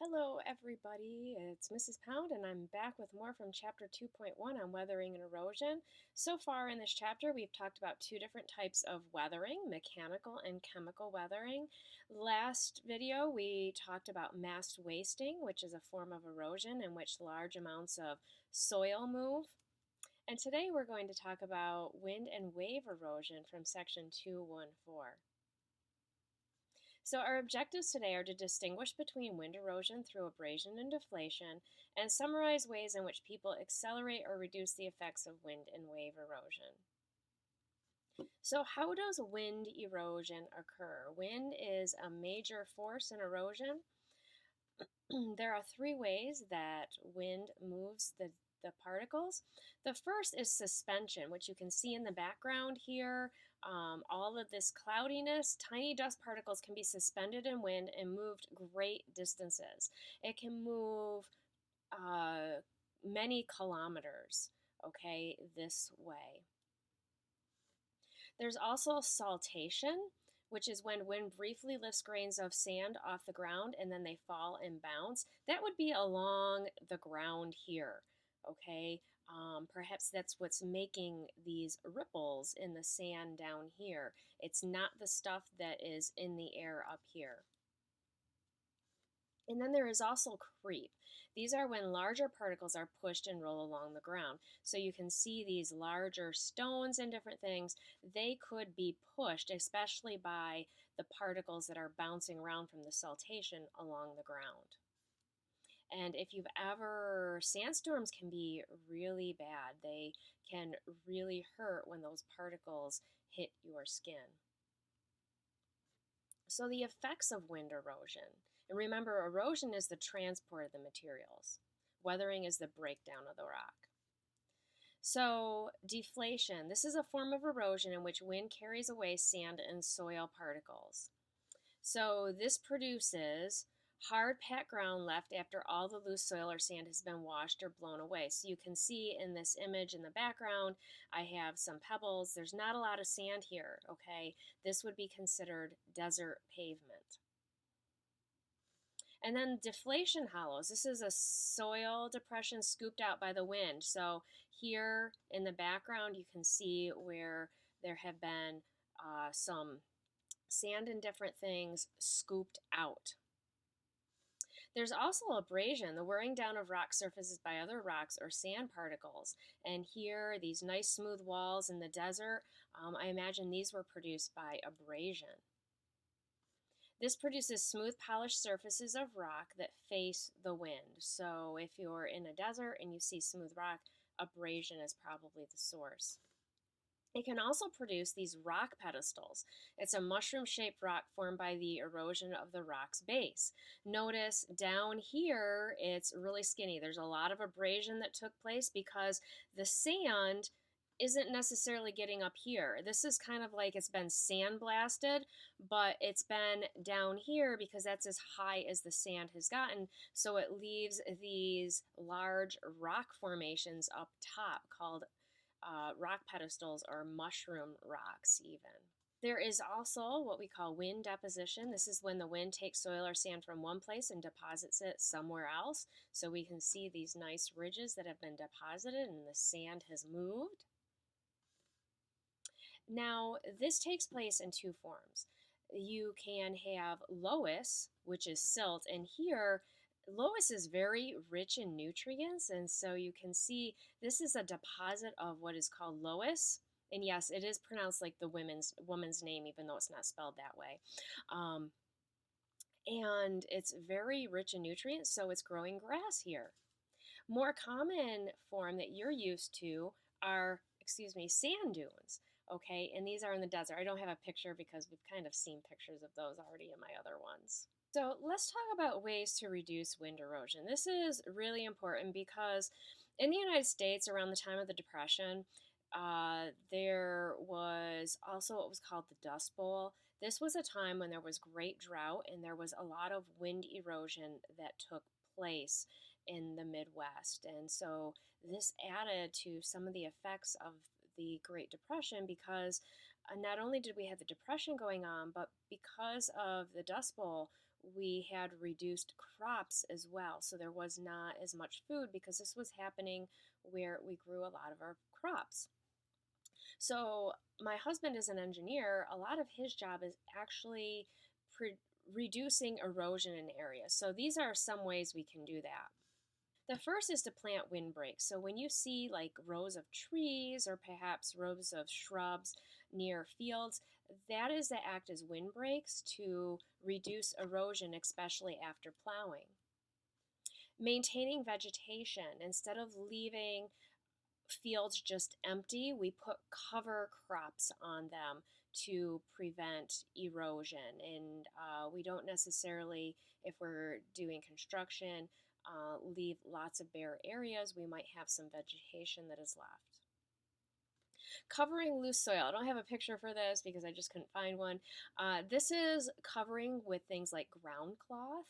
Hello, everybody. It's Mrs. Pound, and I'm back with more from Chapter 2.1 on weathering and erosion. So far in this chapter, we've talked about two different types of weathering, mechanical and chemical weathering. Last video, we talked about mass wasting, which is a form of erosion in which large amounts of soil move. And today, we're going to talk about wind and wave erosion from Section 2.1.4. So our objectives today are to distinguish between wind erosion through abrasion and deflation and summarize ways in which people accelerate or reduce the effects of wind and wave erosion. So how does wind erosion occur? Wind is a major force in erosion. There are three ways that wind moves the particles. The first is suspension, which you can see in the background here. All of this cloudiness, tiny dust particles can be suspended in wind and moved great distances. It can move many kilometers, okay, this way. There's also saltation, which is when wind briefly lifts grains of sand off the ground and then they fall and bounce. That would be along the ground here, okay? Perhaps that's what's making these ripples in the sand down here. It's not the stuff that is in the air up here. And then there is also creep. These are when larger particles are pushed and roll along the ground. So you can see these larger stones and different things. They could be pushed, especially by the particles that are bouncing around from the saltation along the ground. And if you've ever, sandstorms can be really bad. They can really hurt when those particles hit your skin. So the effects of wind erosion. And remember, erosion is the transport of the materials. Weathering is the breakdown of the rock. So deflation. This is a form of erosion in which wind carries away sand and soil particles. So this produces hard packed ground left after all the loose soil or sand has been washed or blown away. So you can see in this image in the background, I have some pebbles. There's not a lot of sand here, okay? This would be considered desert pavement. And then deflation hollows. This is a soil depression scooped out by the wind. So here in the background, you can see where there have been some sand and different things scooped out. There's also abrasion, the wearing down of rock surfaces by other rocks or sand particles. And here, these nice smooth walls in the desert, I imagine these were produced by abrasion. This produces smooth, polished surfaces of rock that face the wind. So if you're in a desert and you see smooth rock, abrasion is probably the source. It can also produce these rock pedestals. It's a mushroom-shaped rock formed by the erosion of the rock's base. Notice down here, it's really skinny. There's a lot of abrasion that took place because the sand isn't necessarily getting up here. This is kind of like it's been sandblasted, but it's been down here because that's as high as the sand has gotten. So it leaves these large rock formations up top called rock pedestals or mushroom rocks even. There is also what we call wind deposition. This is when the wind takes soil or sand from one place and deposits it somewhere else. So we can see these nice ridges that have been deposited and the sand has moved. Now, this takes place in two forms. You can have loess, which is silt, and here loess is very rich in nutrients, and so you can see this is a deposit of what is called loess. And yes, it is pronounced like the woman's name, even though it's not spelled that way. And it's very rich in nutrients, so it's growing grass here. More common form that you're used to are, sand dunes. Okay, and these are in the desert. I don't have a picture because we've kind of seen pictures of those already in my other ones. So let's talk about ways to reduce wind erosion. This is really important because in the United States around the time of the Depression, there was also what was called the Dust Bowl. This was a time when there was great drought and there was a lot of wind erosion that took place in the Midwest. And so this added to some of the effects of the Great Depression because not only did we have the Depression going on, but because of the Dust Bowl, we had reduced crops as well. So there was not as much food because this was happening where we grew a lot of our crops. So my husband is an engineer. A lot of his job is actually pre- reducing erosion in areas. So these are some ways we can do that. The first is to plant windbreaks. So when you see like rows of trees or perhaps rows of shrubs near fields, that is to act as windbreaks to reduce erosion, especially after plowing. Maintaining vegetation. Instead of leaving fields just empty, we put cover crops on them to prevent erosion. And we don't necessarily, if we're doing construction, leave lots of bare areas. We might have some vegetation that is left. Covering loose soil. I don't have a picture for this because I just couldn't find one. This is covering with things like ground cloth.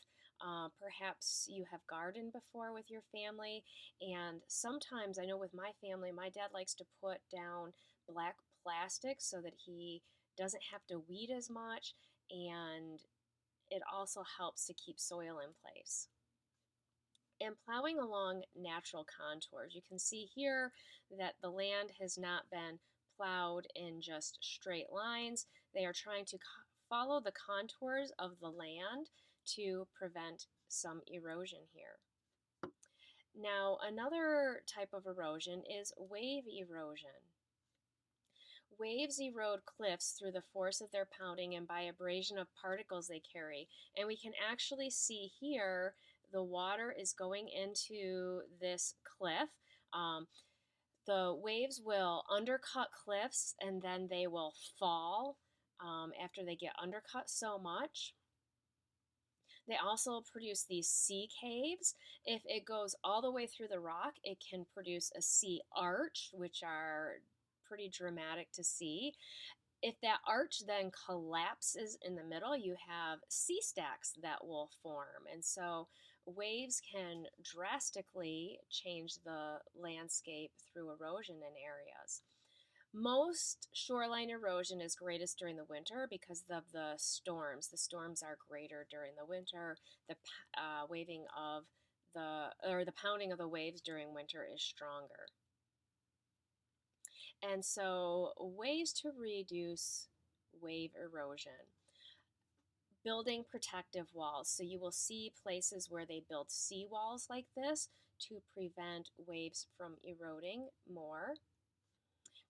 Perhaps you have gardened before with your family, and sometimes I know with my family, my dad likes to put down black plastic so that he doesn't have to weed as much, and it also helps to keep soil in place. And plowing along natural contours. You can see here that the land has not been plowed in just straight lines. They are trying to follow the contours of the land to prevent some erosion here. Now, another type of erosion is wave erosion. Waves erode cliffs through the force of their pounding and by abrasion of particles they carry. And we can actually see here the water is going into this cliff. Um, the waves will undercut cliffs and then they will fall after they get undercut so much. They also produce these sea caves. If it goes all the way through the rock, it can produce a sea arch, which are pretty dramatic to see. If that arch then collapses in the middle, you have sea stacks that will form. And so waves can drastically change the landscape through erosion in areas. Most shoreline erosion is greatest during the winter because of the storms. The storms are greater during the winter. The waving of the pounding of the waves during winter is stronger. And so, ways to reduce wave erosion. Building protective walls. So, you will see places where they build seawalls like this to prevent waves from eroding more.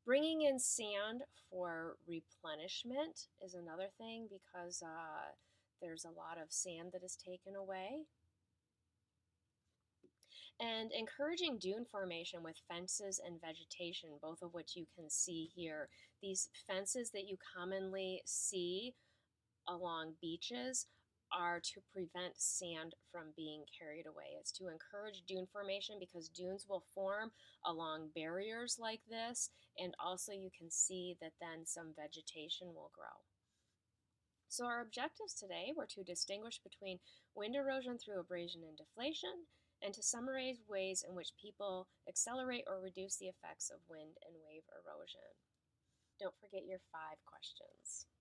Bringing in sand for replenishment is another thing because there's a lot of sand that is taken away. And encouraging dune formation with fences and vegetation, both of which you can see here. These fences that you commonly see along beaches are to prevent sand from being carried away. It's to encourage dune formation because dunes will form along barriers like this, and also you can see that then some vegetation will grow. So our objectives today were to distinguish between wind erosion through abrasion and deflation, and to summarize ways in which people accelerate or reduce the effects of wind and wave erosion. Don't forget your 5 questions.